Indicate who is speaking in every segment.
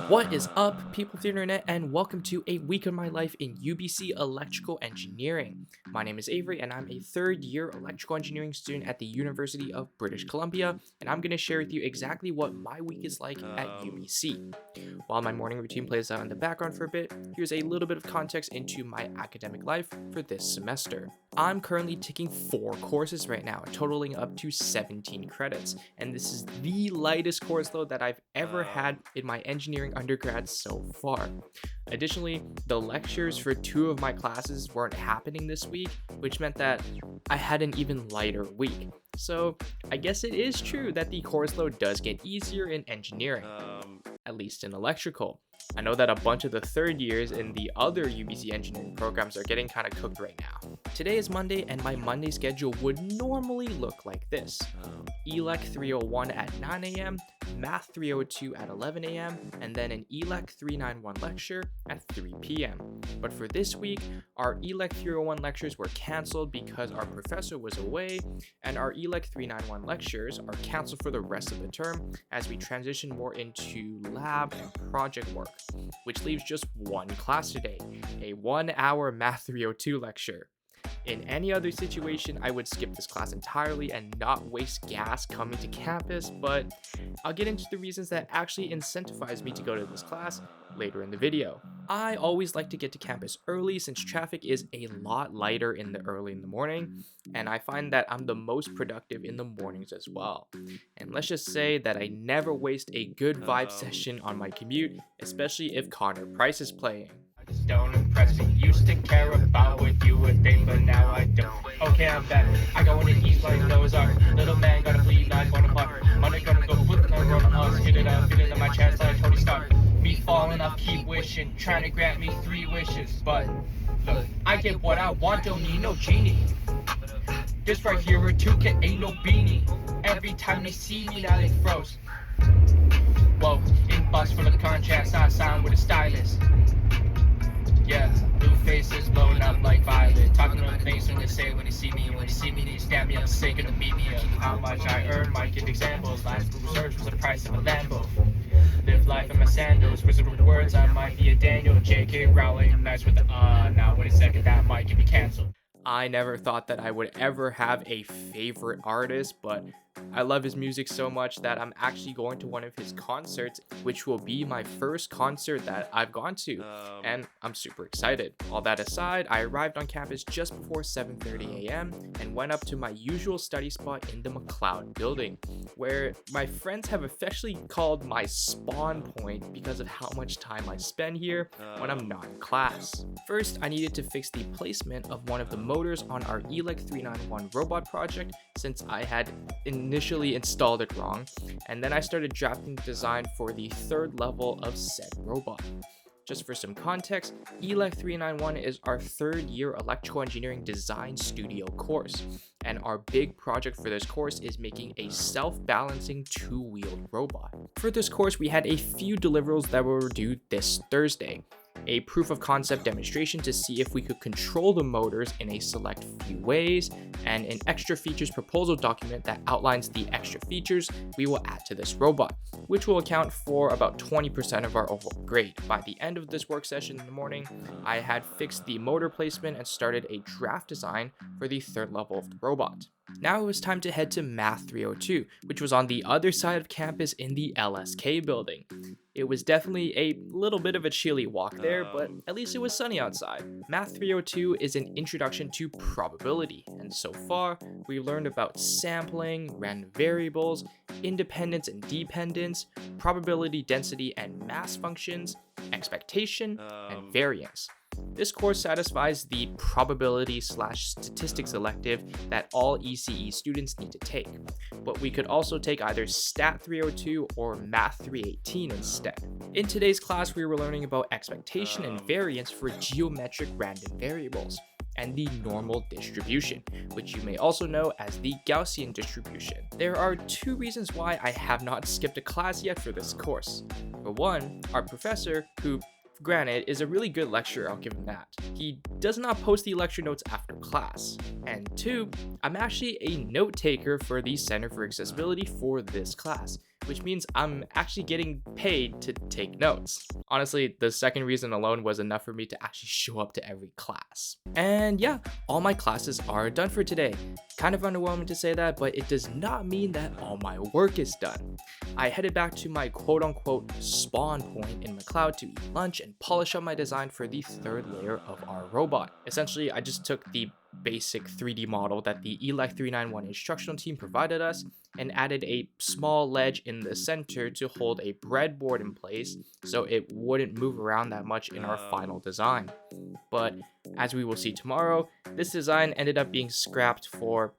Speaker 1: What is up, people of the internet, and welcome to a week of my life in UBC Electrical Engineering. My name is Avery, and I'm a third-year electrical engineering student at the University of British Columbia, and I'm going to share with you exactly what my week is like at UBC. While my morning routine plays out in the background for a bit, here's a little bit of context into my academic life for this semester. I'm currently taking 4 courses right now, totaling up to 17 credits, and this is the lightest course load that I've ever had in my engineering undergrad so far. Additionally, the lectures for 2 of my classes weren't happening this week, which meant that I had an even lighter week. So I guess it is true that the course load does get easier in engineering, at least in electrical. I know that a bunch of the third years in the other UBC engineering programs are getting kind of cooked right now. Today is Monday, and my Monday schedule would normally look like this. ELEC 301 at 9 a.m., Math 302 at 11 a.m., and then an ELEC 391 lecture at 3 p.m. But for this week, our ELEC 301 lectures were canceled because our professor was away, and our ELEC 391 lectures are canceled for the rest of the term as we transition more into lab and project work, which leaves just one class today, a 1-hour Math 302 lecture. In any other situation, I would skip this class entirely and not waste gas coming to campus, but I'll get into the reasons that actually incentivize me to go to this class later in the video. I always like to get to campus early since traffic is a lot lighter early in the morning, and I find that I'm the most productive in the mornings as well. And let's just say that I never waste a good vibe session on my commute, especially if Connor Price is playing.
Speaker 2: Don't impress me. Used to care about what you would think, but now I don't. Okay, I'm back. I go in the east like those are. Little man gotta bleed like Bonaparte. Money gonna go flip no roll on us. Hit it in my chest like Tony Stark. Me falling, I'll keep wishing. Trying to grant me 3 wishes. But look, I get what I want, don't need no genie. This right here a 2K ain't no beanie. Every time they see me now they froze. Whoa, inbox full of contracts, I sign with a stylist. Yeah, blue faces blowing up like violet. Talking on things when they say when they see me. And when they see me, they stab me up, sick of the meet me up. How much I earn might give examples. Last research was the price of a Lambo. Live life in my sandals. Wizard of words, I might be a Daniel. J.K. Rowling, nice with the now wait a second, that might get me canceled.
Speaker 1: I never thought that I would ever have a favorite artist, but I love his music so much that I'm actually going to one of his concerts, which will be my first concert that I've gone to, and I'm super excited. All that aside, I arrived on campus just before 7:30 a.m. and went up to my usual study spot in the McLeod building, where my friends have officially called my spawn point because of how much time I spend here when I'm not in class. First, I needed to fix the placement of one of the motors on our ELEC 391 robot project since I had initially installed it wrong, and then I started drafting the design for the 3rd level of said robot. Just for some context, ELEC 391 is our 3rd year electrical engineering design studio course, and our big project for this course is making a self-balancing 2-wheeled robot. For this course, we had a few deliverables that were due this Thursday. A proof of concept demonstration to see if we could control the motors in a select few ways, and an extra features proposal document that outlines the extra features we will add to this robot, which will account for about 20% of our overall grade. By the end of this work session in the morning, I had fixed the motor placement and started a draft design for the 3rd level of the robot. Now it was time to head to Math 302, which was on the other side of campus in the LSK building. It was definitely a little bit of a chilly walk there, but at least it was sunny outside. Math 302 is an introduction to probability, and so far, we learned about sampling, random variables, independence and dependence, probability density and mass functions, expectation, and variance. This course satisfies the probability/statistics elective that all ECE students need to take, but we could also take either Stat 302 or Math 318 instead. In today's class, we were learning about expectation and variance for geometric random variables, and the normal distribution, which you may also know as the Gaussian distribution. There are 2 reasons why I have not skipped a class yet for this course. For one, our professor, who granted is a really good lecturer, I'll give him that, he does not post the lecture notes after class. And two, I'm actually a note taker for the Center for Accessibility for this class, which means I'm actually getting paid to take notes. Honestly, the second reason alone was enough for me to actually show up to every class. And yeah, all my classes are done for today. Kind of underwhelming to say that, but it does not mean that all my work is done. I headed back to my quote-unquote spawn point in McLeod to eat lunch and polish up my design for the third layer of our robot. Essentially, I just took the basic 3D model that the ELEC 391 instructional team provided us and added a small ledge in the center to hold a breadboard in place so it wouldn't move around that much in our final design. But as we will see tomorrow, this design ended up being scrapped for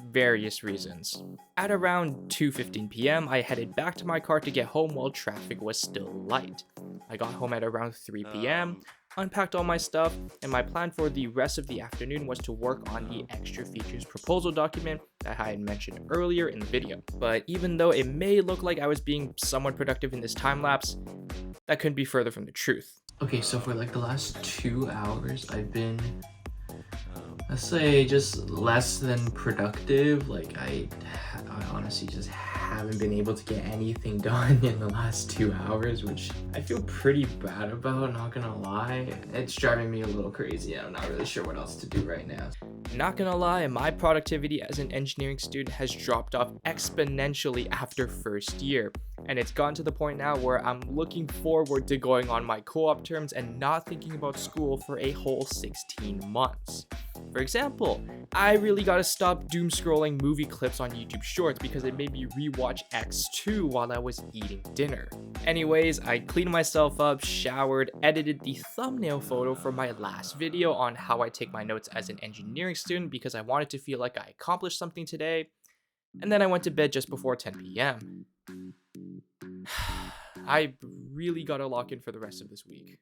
Speaker 1: various reasons. At around 2:15 p.m., I headed back to my car to get home while traffic was still light. I got home at around 3 p.m., unpacked all my stuff, and my plan for the rest of the afternoon was to work on the extra features proposal document that I had mentioned earlier in the video. But even though it may look like I was being somewhat productive in this time lapse, that couldn't be further from the truth. Okay, so for like the last 2 hours, I've been, let's say, just less than productive. Like I honestly just haven't been able to get anything done in the last 2 hours, which I feel pretty bad about, not gonna lie. It's driving me a little crazy. I'm not really sure what else to do right now. Not gonna lie, my productivity as an engineering student has dropped off exponentially after first year, and it's gotten to the point now where I'm looking forward to going on my co-op terms and not thinking about school for a whole 16 months. For example, I really gotta stop doom scrolling movie clips on YouTube Shorts because it made me rewatch X2 while I was eating dinner. Anyways, I cleaned myself up, showered, edited the thumbnail photo for my last video on how I take my notes as an engineering student because I wanted to feel like I accomplished something today, and then I went to bed just before 10 p.m. I really gotta lock in for the rest of this week.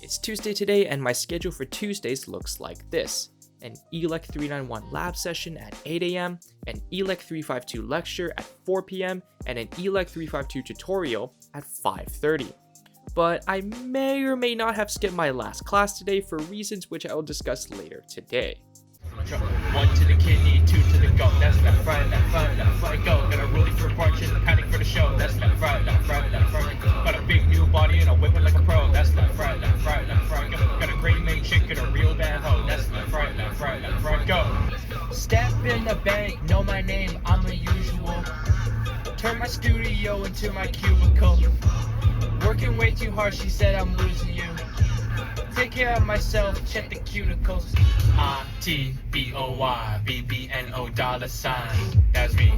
Speaker 1: It's Tuesday today, and my schedule for Tuesdays looks like this: an ELEC 391 lab session at 8 a.m., an ELEC 352 lecture at 4 p.m., and an ELEC 352 tutorial at 5:30. But I may or may not have skipped my last class today for reasons which I will discuss later today.
Speaker 2: 1 to the kidney, 2 to the gut. That's left, right, go. Got a rollie for a punch and panic for the show. That's left, right. Got a big new body and a whipping like a pro. That's left, right. Got a great main chick and a real bad hoe. That's left, right, go. Step in the bank, know my name, I'm a usual. Turn my studio into my cubicle. Working way too hard, she said I'm losing you. Take care of myself, check the cuticles. ITBOYBBNO $. That's me,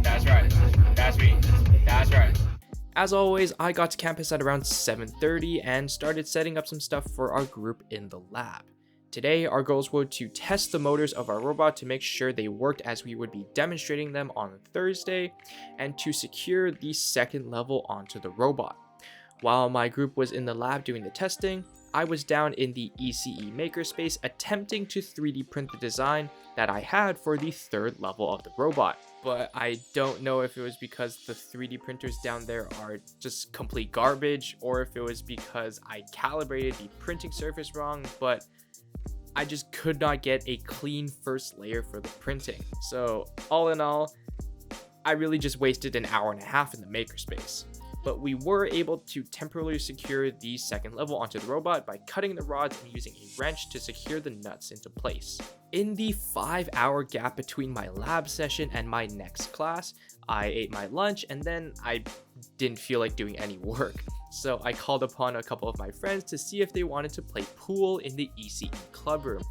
Speaker 2: that's right, that's me, that's right.
Speaker 1: As always, I got to campus at around 7:30 and started setting up some stuff for our group in the lab. Today, our goals were to test the motors of our robot to make sure they worked as we would be demonstrating them on Thursday, and to secure the second level onto the robot. While my group was in the lab doing the testing, I was down in the ECE makerspace attempting to 3D print the design that I had for the third level of the robot. But I don't know if it was because the 3D printers down there are just complete garbage, or if it was because I calibrated the printing surface wrong, but I just could not get a clean first layer for the printing. So all in all, I really just wasted an hour and a half in the makerspace. But we were able to temporarily secure the second level onto the robot by cutting the rods and using a wrench to secure the nuts into place. In the 5-hour gap between my lab session and my next class, I ate my lunch and then I didn't feel like doing any work. So I called upon a couple of my friends to see if they wanted to play pool in the ECE club room.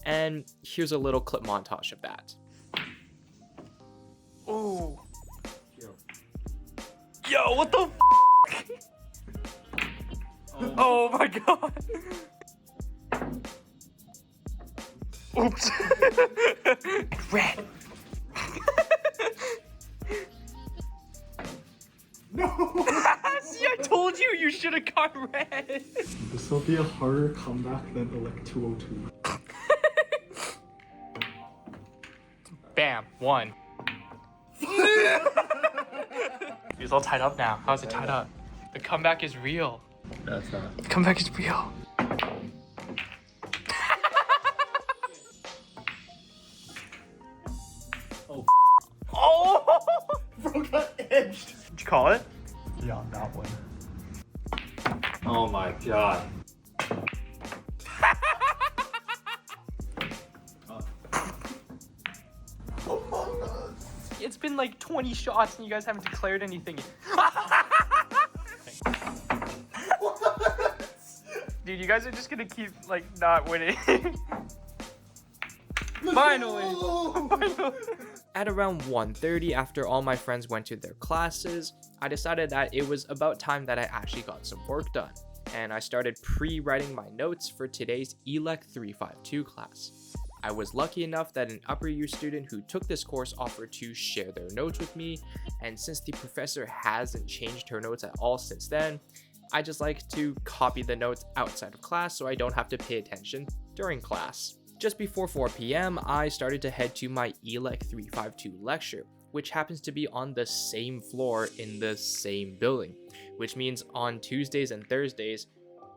Speaker 1: And here's a little clip montage of that.
Speaker 2: Ooh. Yo, what the Oh my god. Oops. Red.
Speaker 3: No!
Speaker 2: See, I told you, you should have got red.
Speaker 3: This will be a harder comeback than Elect 202.
Speaker 2: Bam, one. He's all tied up now. How's it tied up? The comeback is real.
Speaker 3: That's not.
Speaker 2: The comeback is real.
Speaker 3: Oh.
Speaker 2: Oh!
Speaker 3: Bro got edged.
Speaker 2: Did you call it?
Speaker 3: Yeah, that one. Oh my god.
Speaker 2: It's been like 20 shots and you guys haven't declared anything. Dude, you guys are just gonna keep like not winning. Finally! Finally!
Speaker 1: At around 1:30, after all my friends went to their classes, I decided that it was about time that I actually got some work done, and I started pre-writing my notes for today's ELEC 352 class. I was lucky enough that an upper year student who took this course offered to share their notes with me, and since the professor hasn't changed her notes at all since then, I just like to copy the notes outside of class so I don't have to pay attention during class. Just before 4 p.m, I started to head to my ELEC 352 lecture, which happens to be on the same floor in the same building, which means on Tuesdays and Thursdays,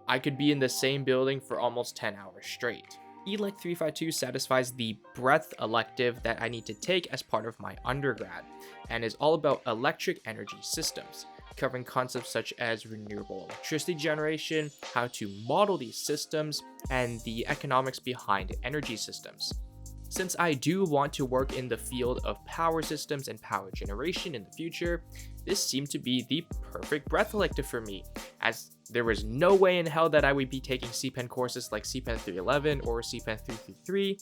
Speaker 1: I could be in the same building for almost 10 hours straight. ELEC 352 satisfies the breadth elective that I need to take as part of my undergrad, and is all about electric energy systems, covering concepts such as renewable electricity generation, how to model these systems, and the economics behind energy systems. Since I do want to work in the field of power systems and power generation in the future, this seemed to be the perfect breadth elective for me, as there was no way in hell that I would be taking CPEN courses like CPEN 311 or CPEN 333,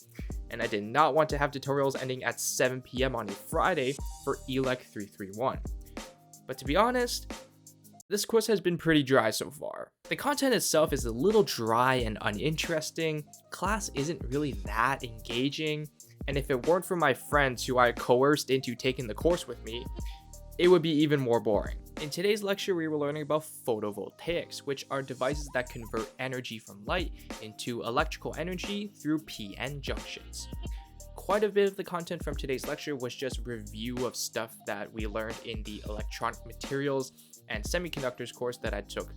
Speaker 1: and I did not want to have tutorials ending at 7 p.m. on a Friday for ELEC 331. But to be honest, this course has been pretty dry so far. The content itself is a little dry and uninteresting, class isn't really that engaging, and if it weren't for my friends who I coerced into taking the course with me, it would be even more boring. In today's lecture, we were learning about photovoltaics, which are devices that convert energy from light into electrical energy through PN junctions. Quite a bit of the content from today's lecture was just review of stuff that we learned in the electronic materials and semiconductors course that I took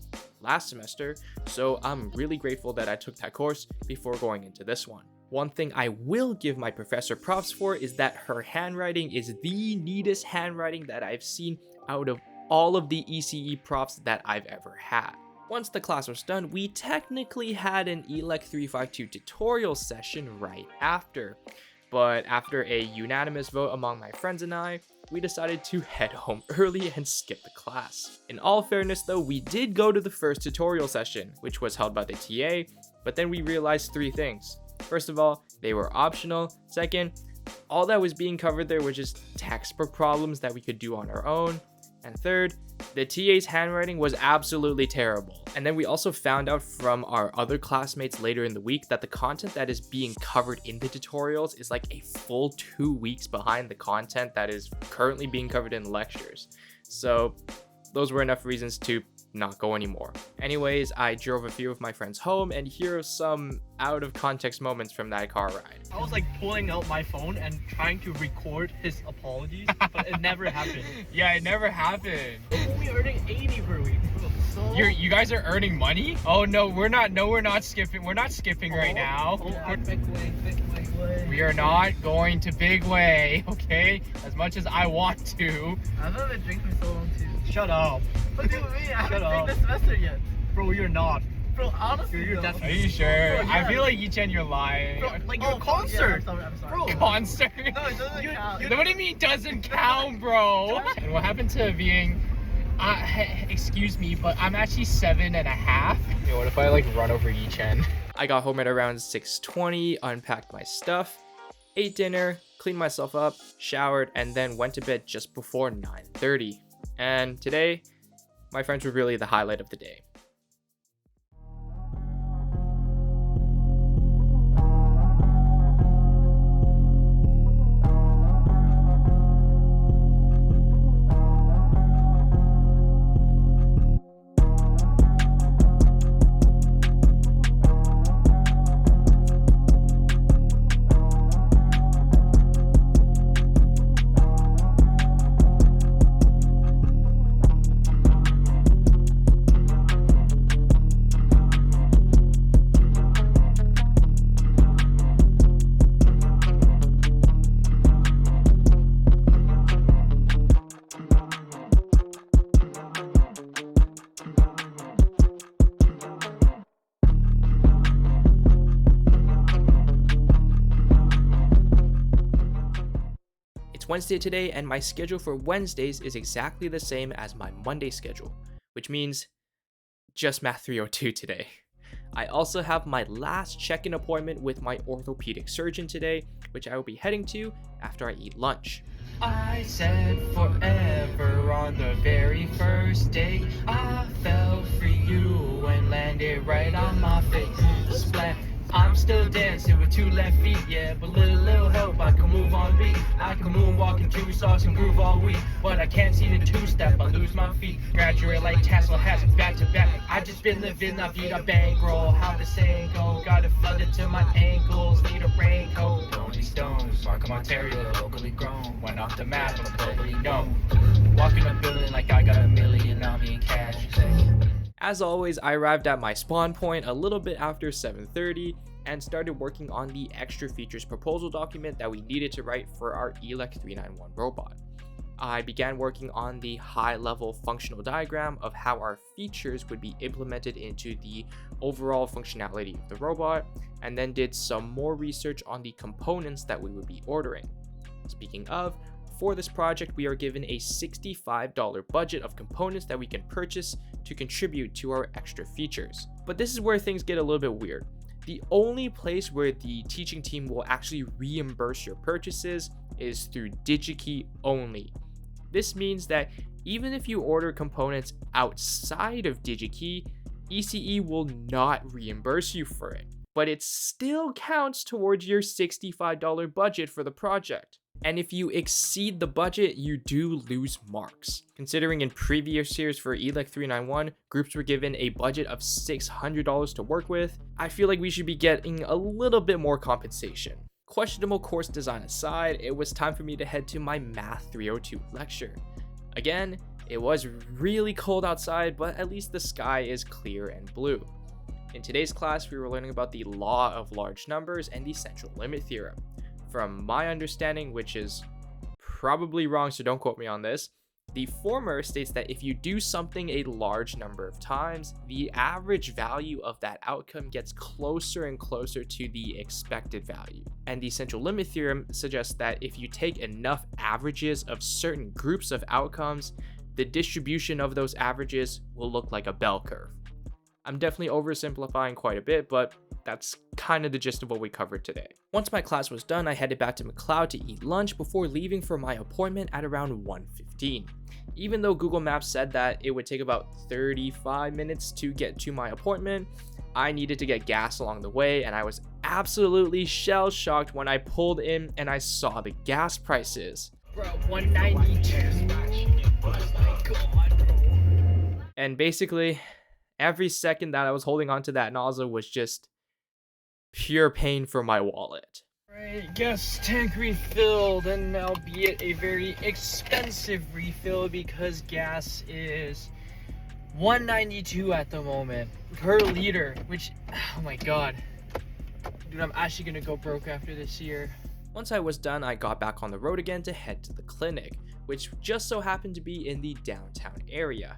Speaker 1: last semester, so I'm really grateful that I took that course before going into this one. One thing I will give my professor props for is that her handwriting is the neatest handwriting that I've seen out of all of the ECE profs that I've ever had. Once the class was done, we technically had an ELEC 352 tutorial session right after, but after a unanimous vote among my friends and I, we decided to head home early and skip the class. In all fairness though, we did go to the first tutorial session, which was held by the TA, but then we realized 3 things. First of all, they were optional. Second, all that was being covered there were just textbook problems that we could do on our own. And third, the TA's handwriting was absolutely terrible. And then we also found out from our other classmates later in the week that the content that is being covered in the tutorials is like a full 2 weeks behind the content that is currently being covered in lectures. So those were enough reasons to not go anymore. Anyways, I drove a few of my friends home, and here are some out of context moments from that car ride.
Speaker 4: I was like pulling out my phone and trying to record his apologies, but it never happened.
Speaker 2: Yeah, it never happened.
Speaker 4: We're earning 80 per week. So
Speaker 2: You guys are earning money? Oh no, we're not. No, we're not skipping. We're not skipping right now.
Speaker 4: Big way.
Speaker 2: We are not going to Big Way, okay? As much as I want to.
Speaker 4: I've been drinking so long too.
Speaker 2: Shut up.
Speaker 4: What do you mean? I
Speaker 2: Shut
Speaker 4: haven't
Speaker 2: up.
Speaker 4: taken the semester yet.
Speaker 2: Bro, you're not.
Speaker 4: Bro, honestly,
Speaker 2: You're
Speaker 4: though.
Speaker 2: definitely. Are you sure?
Speaker 4: Bro,
Speaker 2: I
Speaker 4: yeah.
Speaker 2: feel like Yichen, you're lying.
Speaker 4: Bro, like your concert.
Speaker 2: Bro,
Speaker 4: Bro,
Speaker 2: concert?
Speaker 4: no, it doesn't count.
Speaker 2: What do you mean doesn't count, bro? And what happened to being, excuse me, but I'm actually 7.5. Yeah, what if I like run over Yichen?
Speaker 1: I got home at around 6:20, unpacked my stuff, ate dinner, cleaned myself up, showered, and then went to bed just before 9:30. And today, my friends were really the highlight of the day. Wednesday today, and my schedule for Wednesdays is exactly the same as my Monday schedule, which means just Math 302 today. I also have my last check-in appointment with my orthopedic surgeon today, which I will be heading to after I eat lunch.
Speaker 2: I said forever on the very first day. I fell for you and landed right on my face. Splat. I'm still dancing with 2 left feet, yeah, but little help, I can move on beat. I can moonwalk in 2 socks and groove all week, but I can't see the 2-step, I lose my feet. Graduate like tassel hats, back to back. I just been living la vida bankroll. How the saying go, got it flooded to my ankles, need a raincoat. Rolling stones, Mark of Ontario, locally grown. Went off the map, I'm globally known. Walking a building like I got $1 million on me in cash.
Speaker 1: As always, I arrived at my spawn point a little bit after 7:30 and started working on the extra features proposal document that we needed to write for our ELEC 391 robot. I began working on the high-level functional diagram of how our features would be implemented into the overall functionality of the robot, and then did some more research on the components that we would be ordering. Speaking of, for this project, we are given a $65 budget of components that we can purchase to contribute to our extra features. But this is where things get a little bit weird. The only place where the teaching team will actually reimburse your purchases is through DigiKey only. This means that even if you order components outside of DigiKey, ECE will not reimburse you for it, but it still counts towards your $65 budget for the project. And if you exceed the budget, you do lose marks. Considering in previous years for ELEC 391, groups were given a budget of $600 to work with, I feel like we should be getting a little bit more compensation. Questionable course design aside, it was time for me to head to my Math 302 lecture. Again, it was really cold outside, but at least the sky is clear and blue. In today's class, we were learning about the law of large numbers and the central limit theorem. From my understanding, which is probably wrong, so don't quote me on this, the former states that if you do something a large number of times, the average value of that outcome gets closer and closer to the expected value. And the central limit theorem suggests that if you take enough averages of certain groups of outcomes, the distribution of those averages will look like a bell curve. I'm definitely oversimplifying quite a bit, but that's kind of the gist of what we covered today. Once my class was done, I headed back to McLeod to eat lunch before leaving for my appointment at around 1:15. Even though Google Maps said that it would take about 35 minutes to get to my appointment, I needed to get gas along the way, and I was absolutely shell-shocked when I pulled in and I saw the gas prices.
Speaker 4: Bro, 192.
Speaker 1: And basically, every second that I was holding onto that nozzle was just pure pain for my wallet.
Speaker 4: Right, gas tank refilled, and albeit a very expensive refill because gas is $1.92 at the moment per liter, which, oh my god, dude, I'm actually gonna go broke after this year.
Speaker 1: Once I was done, I got back on the road again to head to the clinic, which just so happened to be in the downtown area.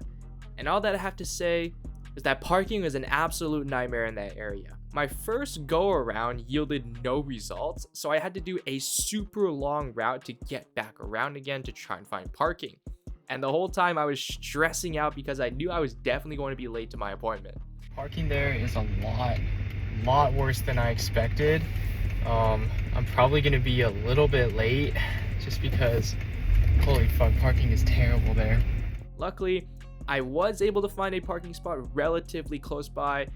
Speaker 1: And all that I have to say is that parking was an absolute nightmare in that area. My first go around yielded no results, so I had to do a super long route to get back around again to try and find parking. And the whole time I was stressing out because I knew I was definitely going to be late to my appointment.
Speaker 4: Parking there is a lot worse than I expected. I'm probably gonna be a little bit late just because, holy fuck, parking is terrible there.
Speaker 1: Luckily, I was able to find a parking spot relatively close by,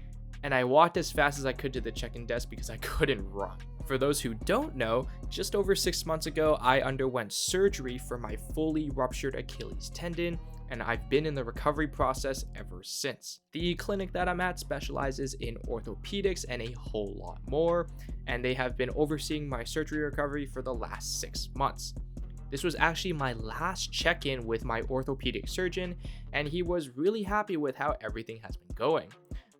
Speaker 1: and I walked as fast as I could to the check-in desk because I couldn't run. For those who don't know, just over 6 months ago, I underwent surgery for my fully ruptured Achilles tendon, and I've been in the recovery process ever since. The clinic that I'm at specializes in orthopedics and a whole lot more, and they have been overseeing my surgery recovery for the last 6 months. This was actually my last check-in with my orthopedic surgeon, and he was really happy with how everything has been going.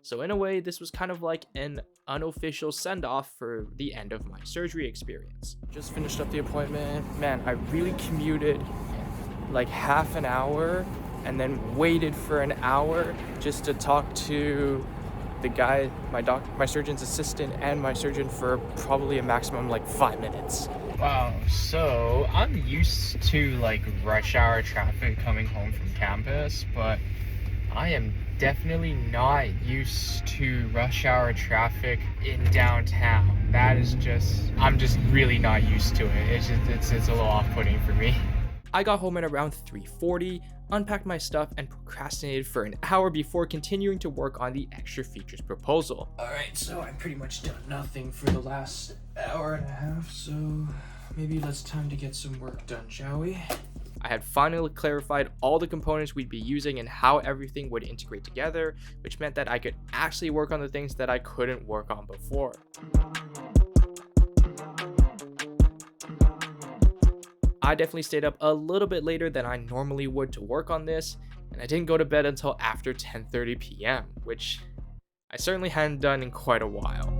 Speaker 1: So in a way, this was kind of like an unofficial send-off for the end of my surgery experience. Just finished up the appointment. Man, I really commuted like half an hour and then waited for an hour just to talk to the guy, my surgeon's assistant, and my surgeon for probably a maximum like 5 minutes.
Speaker 4: Wow, so I'm used to like rush hour traffic coming home from campus, but I am definitely not used to rush hour traffic in downtown. That is just, I'm just really not used to it. It's a little off-putting for me.
Speaker 1: I got home at around 3:40, unpacked my stuff, and procrastinated for an hour before continuing to work on the extra features proposal.
Speaker 3: Alright, so I pretty much done nothing for the last hour and a half, so maybe it's time to get some work done, shall we?
Speaker 1: I had finally clarified all the components we'd be using and how everything would integrate together, which meant that I could actually work on the things that I couldn't work on before. I definitely stayed up a little bit later than I normally would to work on this, and I didn't go to bed until after 10:30 p.m., which I certainly hadn't done in quite a while.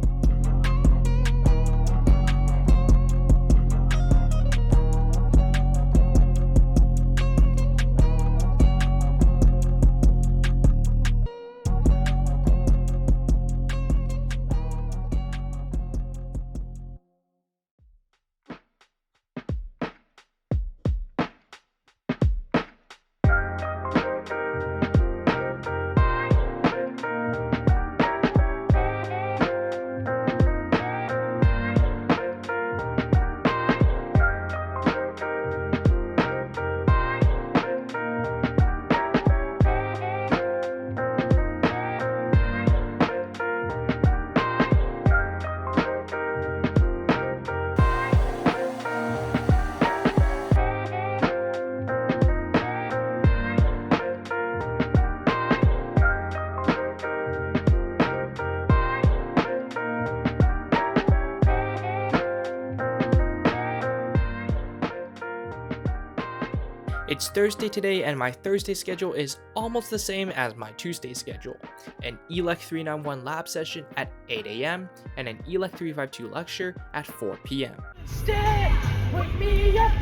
Speaker 1: It's Thursday today, and my Thursday schedule is almost the same as my Tuesday schedule. An ELEC 391 lab session at 8 a.m. and an ELEC 352 lecture at 4 p.m.
Speaker 4: Stay, wake me up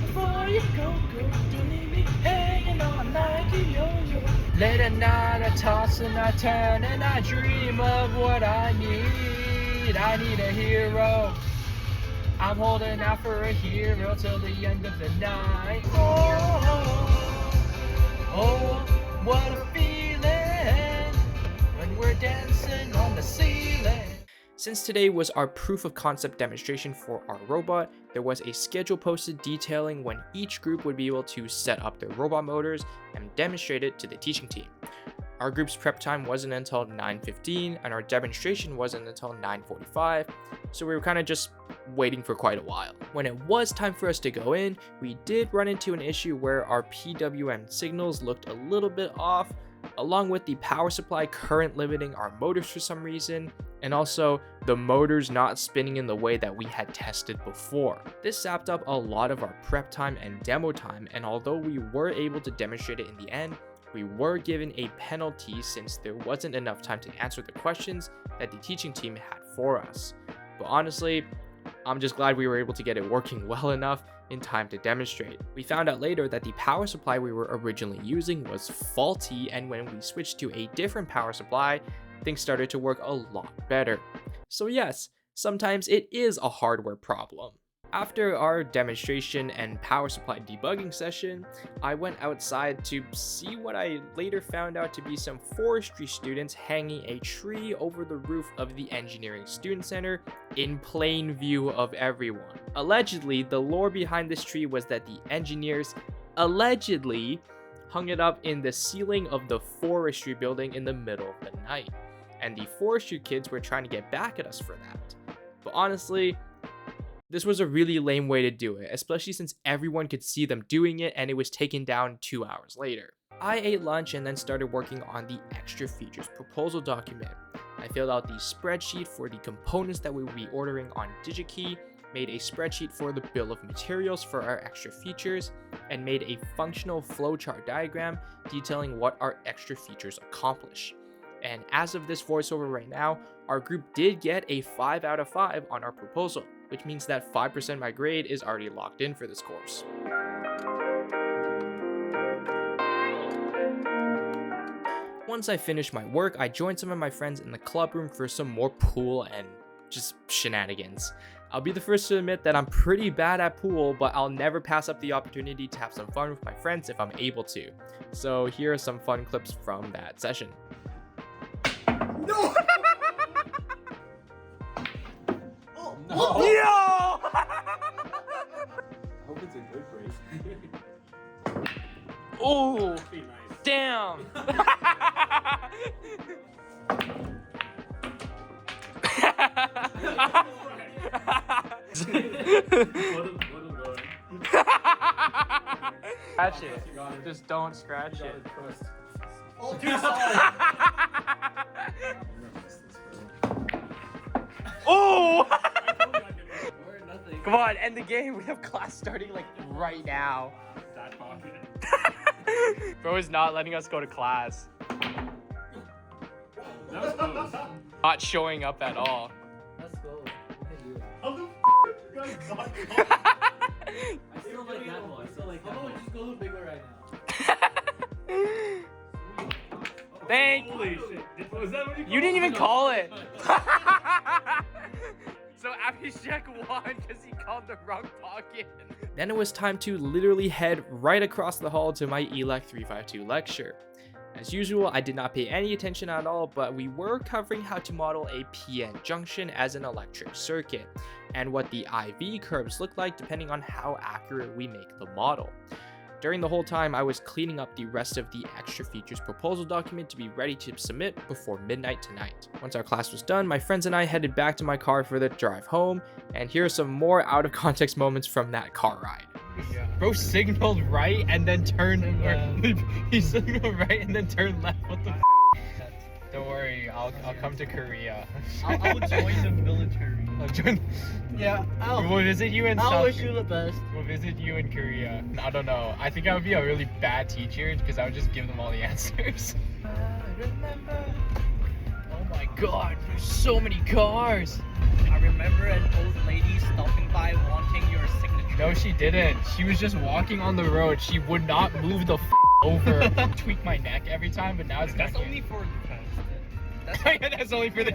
Speaker 4: before you go. Don't leave me hanging on like a yo-yo. Late at night I toss and I turn and I dream of what I need. I need a hero. I'm holding out for a hero till the end of the night. Oh, what a feeling when we're dancing on the ceiling.
Speaker 1: Since today was our proof of concept demonstration for our robot, there was a schedule posted detailing when each group would be able to set up their robot motors and demonstrate it to the teaching team. Our group's prep time wasn't until 9:15 and our demonstration wasn't until 9:45, so we were kind of just waiting for quite a while. When it was time for us to go in, we did run into an issue where our PWM signals looked a little bit off, along with the power supply current limiting our motors for some reason, and also the motors not spinning in the way that we had tested before. This sapped up a lot of our prep time and demo time, and although we were able to demonstrate it in the end, we were given a penalty since there wasn't enough time to answer the questions that the teaching team had for us. But honestly, I'm just glad we were able to get it working well enough in time to demonstrate. We found out later that the power supply we were originally using was faulty, and when we switched to a different power supply, things started to work a lot better. So yes, sometimes it is a hardware problem. After our demonstration and power supply debugging session, I went outside to see what I later found out to be some forestry students hanging a tree over the roof of the engineering student center in plain view of everyone. Allegedly, the lore behind this tree was that the engineers allegedly hung it up in the ceiling of the forestry building in the middle of the night, and the forestry kids were trying to get back at us for that. But honestly, this was a really lame way to do it, especially since everyone could see them doing it and it was taken down 2 hours later. I ate lunch and then started working on the extra features proposal document. I filled out the spreadsheet for the components that we would be ordering on DigiKey, made a spreadsheet for the bill of materials for our extra features, and made a functional flowchart diagram detailing what our extra features accomplish. And as of this voiceover right now, our group did get a 5 out of 5 on our proposal, which means that 5% of my grade is already locked in for this course. Once I finished my work, I joined some of my friends in the club room for some more pool and just shenanigans. I'll be the first to admit that I'm pretty bad at pool, but I'll never pass up the opportunity to have some fun with my friends if I'm able to. So here are some fun clips from that session.
Speaker 5: No! Oh, no!
Speaker 4: Yo!
Speaker 5: I hope it's a good break.
Speaker 4: Oh, damn! Scratch it. Just don't scratch it.
Speaker 5: Oh, dude, sorry.
Speaker 4: Oh! Come on, end the game. We have class starting like right now. Bro is not letting us go to class. Not showing up at all.
Speaker 3: Let's go. We can do it.
Speaker 5: How the you guys got
Speaker 3: I still like that one. I still like that one. Just go to bigger right now.
Speaker 4: Thank you.
Speaker 5: Holy shit. Was that what
Speaker 4: You didn't even call it. So Abhishek won because he called the wrong pocket.
Speaker 1: Then it was time to literally head right across the hall to my ELEC 352 lecture. As usual, I did not pay any attention at all, but we were covering how to model a PN junction as an electric circuit, and what the IV curves look like depending on how accurate we make the model. During the whole time, I was cleaning up the rest of the extra features proposal document to be ready to submit before midnight tonight. Once our class was done, my friends and I headed back to my car for the drive home, and here are some more out of context moments from that car ride.
Speaker 4: Bro signaled right and then turned. He signaled right and then turned left. What the? Don't worry, I'll come to Korea.
Speaker 5: I'll join the military.
Speaker 4: I'll join.
Speaker 5: Yeah,
Speaker 4: We'll visit you in
Speaker 5: I'll
Speaker 4: South.
Speaker 5: wish you the best.
Speaker 4: We'll visit you in Korea. I don't know. I think I would be a really bad teacher because I would just give them all the answers. I remember. Oh my God! There's so many cars.
Speaker 6: I remember an old lady stopping by wanting your signature.
Speaker 4: No, she didn't. She was just walking on the road. She would not move the over. Tweak my neck every time, but now it's
Speaker 6: That's
Speaker 4: not
Speaker 6: only for the test.
Speaker 4: That's only for the.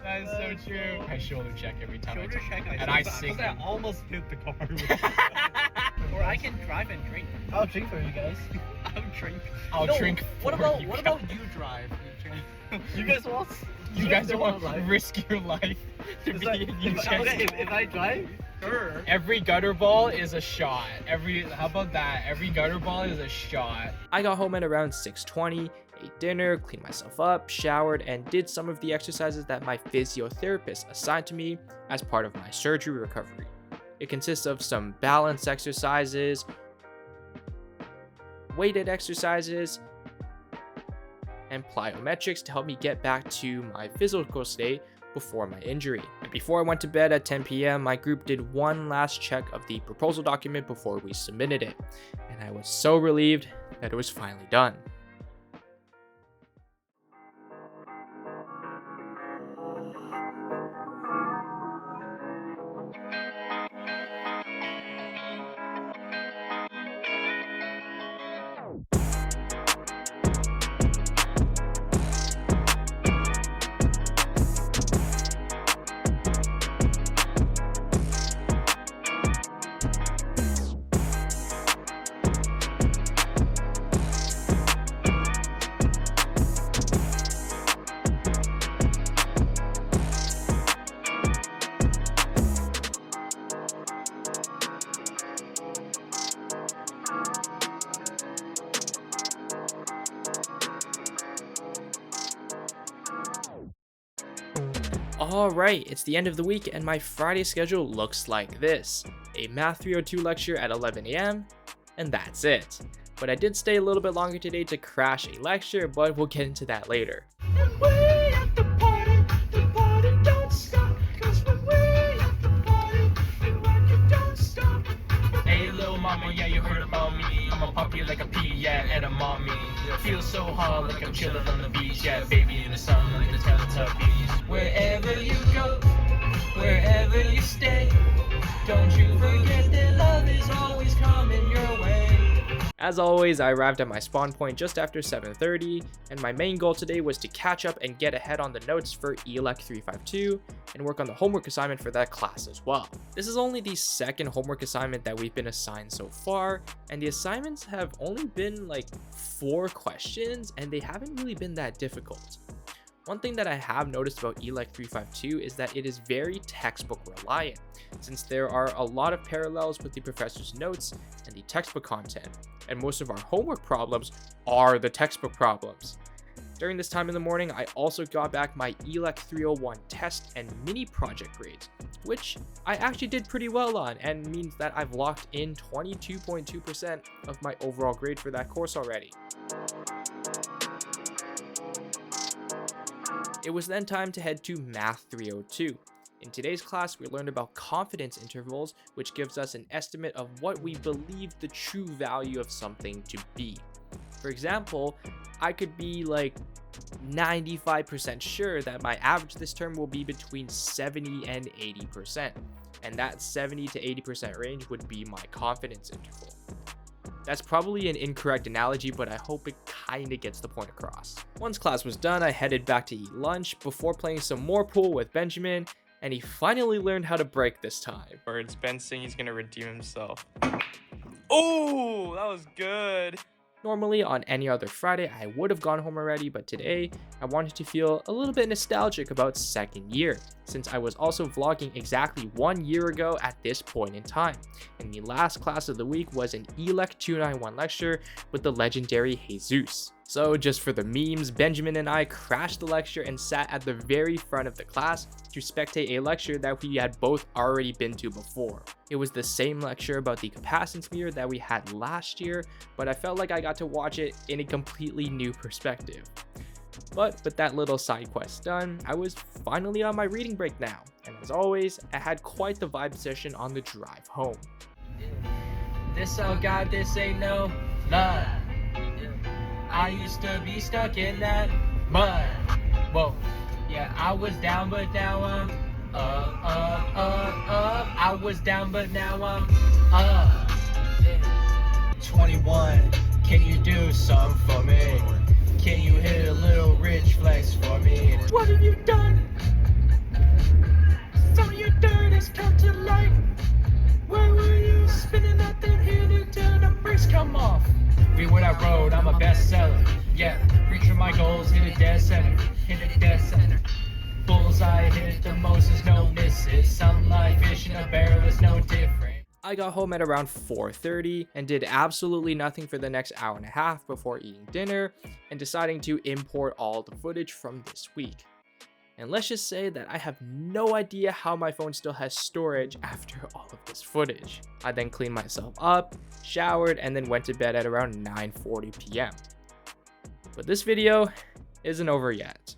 Speaker 4: That is so true. I shoulder check every time
Speaker 6: Shoulder check.
Speaker 4: I sing.
Speaker 6: I almost hit the car. Or I can drive and drink.
Speaker 5: I'll drink for you guys.
Speaker 6: I'll drink.
Speaker 4: I'll
Speaker 6: No,
Speaker 4: drink.
Speaker 6: What
Speaker 4: for
Speaker 6: about
Speaker 4: you
Speaker 6: what
Speaker 4: guys.
Speaker 6: about you drive? You drink.
Speaker 5: You guys want?
Speaker 4: You guys don't want to
Speaker 5: life?
Speaker 4: risk your life to be in
Speaker 5: If I drive,
Speaker 6: Sure.
Speaker 4: Every gutter ball is a shot. How about that? Every gutter ball is a shot.
Speaker 1: I got home at around 6:20, ate dinner, cleaned myself up, showered, and did some of the exercises that my physiotherapist assigned to me as part of my surgery recovery. It consists of some balance exercises, weighted exercises, and plyometrics to help me get back to my physical state before my injury. And before I went to bed at 10 p.m., my group did one last check of the proposal document before we submitted it. And I was so relieved that it was finally done. Alright, it's the end of the week and my Friday schedule looks like this. A Math 302 lecture at 11 a.m. and that's it. But I did stay a little bit longer today to crash a lecture, but we'll get into that later.
Speaker 4: And we at the party don't stop. 'Cause when we at the party, we rock it, don't stop.
Speaker 2: Hey little mama, yeah, you heard about me. I'ma pop you like a pea, yeah, and a mommy. Feel so hot like I'm chilling on the beach, yeah, baby in the sun like the Teletubbies. Wherever you go, wherever you stay, don't you forget that love is always coming your way.
Speaker 1: As always, I arrived at my spawn point just after 7:30, and my main goal today was to catch up and get ahead on the notes for ELEC 352 and work on the homework assignment for that class as well. This is only the second homework assignment that we've been assigned so far, and the assignments have only been like 4 questions, and they haven't really been that difficult. One thing that I have noticed about ELEC 352 is that it is very textbook reliant, since there are a lot of parallels with the professor's notes and the textbook content, and most of our homework problems are the textbook problems. During this time in the morning, I also got back my ELEC 301 test and mini project grades, which I actually did pretty well on, and means that I've locked in 22.2% of my overall grade for that course already. It was then time to head to Math 302. In today's class, we learned about confidence intervals, which gives us an estimate of what we believe the true value of something to be. For example, I could be like 95% sure that my average this term will be between 70 and 80%, and that 70 to 80% range would be my confidence interval. That's probably an incorrect analogy, but I hope it kinda gets the point across. Once class was done, I headed back to eat lunch before playing some more pool with Benjamin, and he finally learned how to break this time.
Speaker 7: Words, Ben's saying he's gonna redeem himself. Oh, that was good.
Speaker 1: Normally, on any other Friday, I would have gone home already, but today, I wanted to feel a little bit nostalgic about second year, since I was also vlogging exactly 1 year ago at this point in time, and the last class of the week was an ELEC 291 lecture with the legendary Jesus. So just for the memes, Benjamin and I crashed the lecture and sat at the very front of the class to spectate a lecture that we had both already been to before. It was the same lecture about the capacitance mirror that we had last year, but I felt like I got to watch it in a completely new perspective. But with that little side quest done, I was finally on my reading break now, and as always, I had quite the vibe session on the drive home.
Speaker 2: This all God, this ain't no lie. I used to be stuck in that mud. Whoa, yeah, I was down, but now I'm up. I was down, but now I'm up. 21, can you do something for me? Can you hit a little rich flex for me?
Speaker 4: What have you done? Some of your dirt has come to light. Where were you spinning that thing here until the brakes come off?
Speaker 2: Read what I wrote, I'm a bestseller. Yeah, reaching my goals, hit it dead center. Hit it dead center. Bullseye, hit it the most, there's no misses. Something like fish in a barrel is no different.
Speaker 1: I got home at around 4:30 and did absolutely nothing for the next hour and a half before eating dinner and deciding to import all the footage from this week. And let's just say that I have no idea how my phone still has storage after all of this footage. I then cleaned myself up, showered, and then went to bed at around 9:40 p.m. But this video isn't over yet.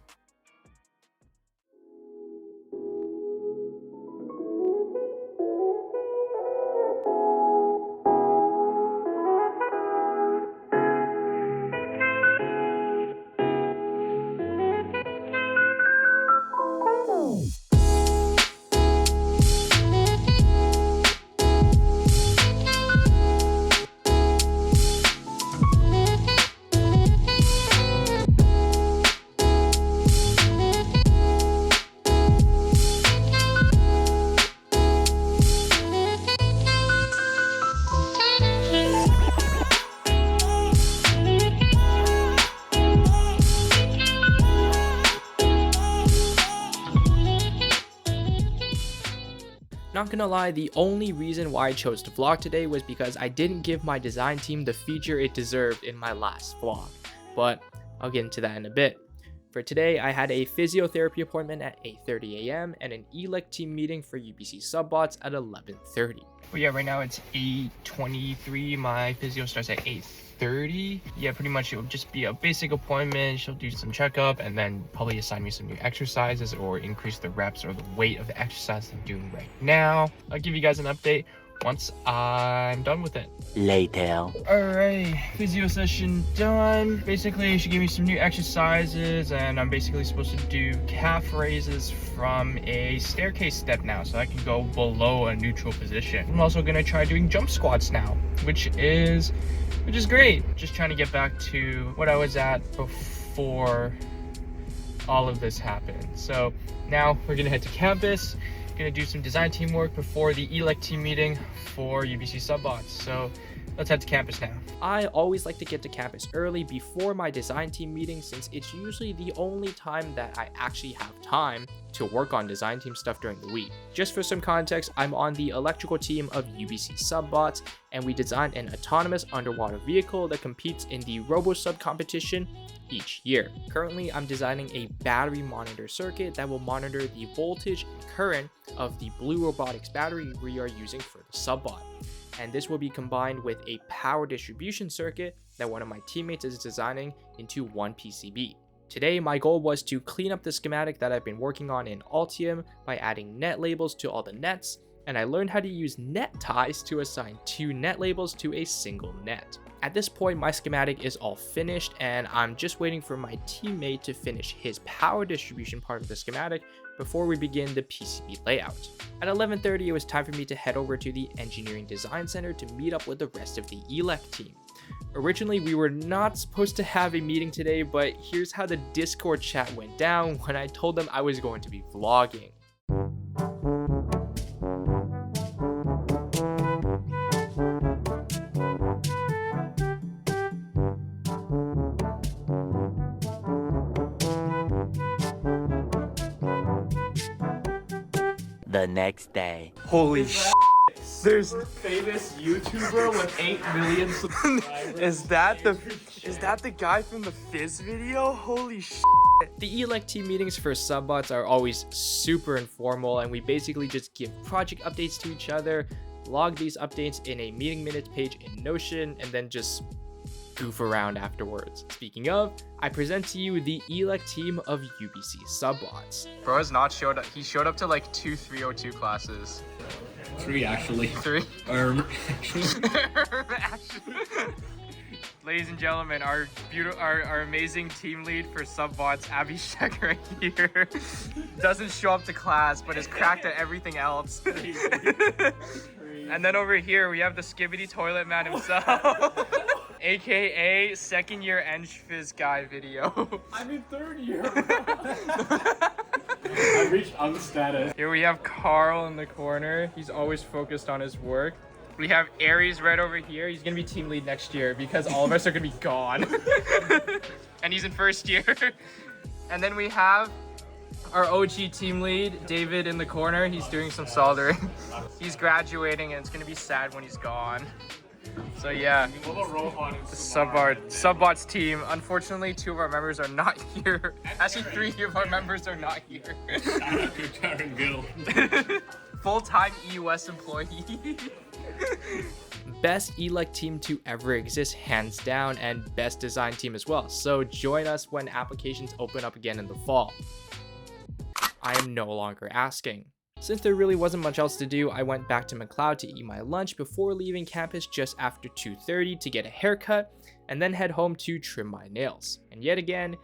Speaker 1: Not gonna lie, the only reason why I chose to vlog today was because I didn't give my design team the feature it deserved in my last vlog, but I'll get into that in a bit. For today, I had a physiotherapy appointment at 8:30 a.m. and an elect team meeting for UBC subbots at 11:30.
Speaker 2: Well, yeah, right now it's 8:23. My physio starts at 8:30. Yeah, pretty much it'll just be a basic appointment. She'll do some checkup and then probably assign me some new exercises or increase the reps or the weight of the exercise I'm doing right now. I'll give you guys an update once I'm done with it.
Speaker 5: Later.
Speaker 2: Alright, physio session done. Basically, she gave me some new exercises and I'm basically supposed to do calf raises from a staircase step now so I can go below a neutral position. I'm also gonna try doing jump squats now, which is great. Just trying to get back to what I was at before all of this happened. So now we're gonna head to campus. Gonna do some design team work before the elect team meeting for UBC subbots. So let's head to campus now.
Speaker 1: I always like to get to campus early before my design team meeting since it's usually the only time that I actually have time to work on design team stuff during the week. Just for some context, I'm on the electrical team of UBC subbots and we designed an autonomous underwater vehicle that competes in the RoboSub competition each year. Currently, I'm designing a battery monitor circuit that will monitor the voltage and current of the Blue Robotics battery we are using for the subbot. And this will be combined with a power distribution circuit that one of my teammates is designing into one PCB. Today, my goal was to clean up the schematic that I've been working on in Altium by adding net labels to all the nets, and I learned how to use net ties to assign 2 net labels to a single net. At this point, my schematic is all finished and I'm just waiting for my teammate to finish his power distribution part of the schematic before we begin the PCB layout. At 11:30, it was time for me to head over to the Engineering Design Center to meet up with the rest of the elect team. Originally, we were not supposed to have a meeting today, but here's how the Discord chat went down when I told them I was going to be vlogging.
Speaker 5: The next day.
Speaker 7: Holy sh! There's
Speaker 6: Famous YouTuber with 8 million subscribers.
Speaker 7: is that the guy from the Fizz video? Holy sh!
Speaker 1: The elect team meetings for subbots are always super informal and we basically just give project updates to each other, log these updates in a meeting minutes page in Notion, and then just goof around afterwards. Speaking of, I present to you the elect team of UBC subbots.
Speaker 7: Bro has not showed up. He showed up to like 2 302 classes.
Speaker 6: 3 actually.
Speaker 7: 3?
Speaker 6: Actually.
Speaker 7: Ladies and gentlemen, our amazing team lead for subbots, Abhishek right here, doesn't show up to class but is cracked at everything else. And then over here we have the Skibbity Toilet Man himself, aka second year Eng-Phys guy video.
Speaker 6: I'm in 3rd year. I reached status.
Speaker 7: Here we have Carl in the corner. He's always focused on his work. We have Aries right over here. He's gonna be team lead next year because all of us are gonna be gone. And he's in 1st year. And then we have our OG team lead, David, in the corner. He's doing some soldering. He's graduating and it's gonna be sad when he's gone. So yeah,
Speaker 2: What about Rohan and
Speaker 7: the Subbots team. Unfortunately, 2 of our members are not here. Actually, 3 of our members are not here.
Speaker 2: Shout out to Karen Gill.
Speaker 7: Full-time EUS employee.
Speaker 1: Best elect team to ever exist, hands down, and best design team as well. So join us when applications open up again in the fall. I am no longer asking. Since there really wasn't much else to do, I went back to McLeod to eat my lunch before leaving campus just after 2:30 to get a haircut, and then head home to trim my nails. And yet again,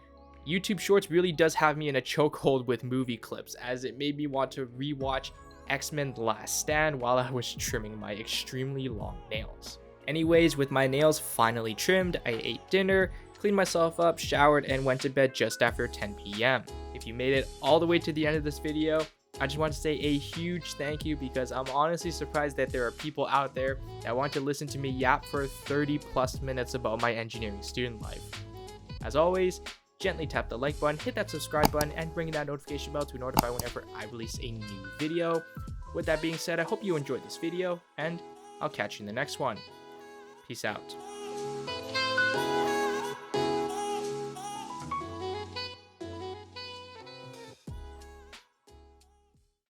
Speaker 1: YouTube Shorts really does have me in a chokehold with movie clips, as it made me want to rewatch X-Men The Last Stand while I was trimming my extremely long nails. Anyways, with my nails finally trimmed, I ate dinner, cleaned myself up, showered, and went to bed just after 10 p.m. If you made it all the way to the end of this video, I just want to say a huge thank you, because I'm honestly surprised that there are people out there that want to listen to me yap for 30 plus minutes about my engineering student life. As always, gently tap the like button, hit that subscribe button, and ring that notification bell to be notified whenever I release a new video. With that being said, I hope you enjoyed this video, and I'll catch you in the next one. Peace out.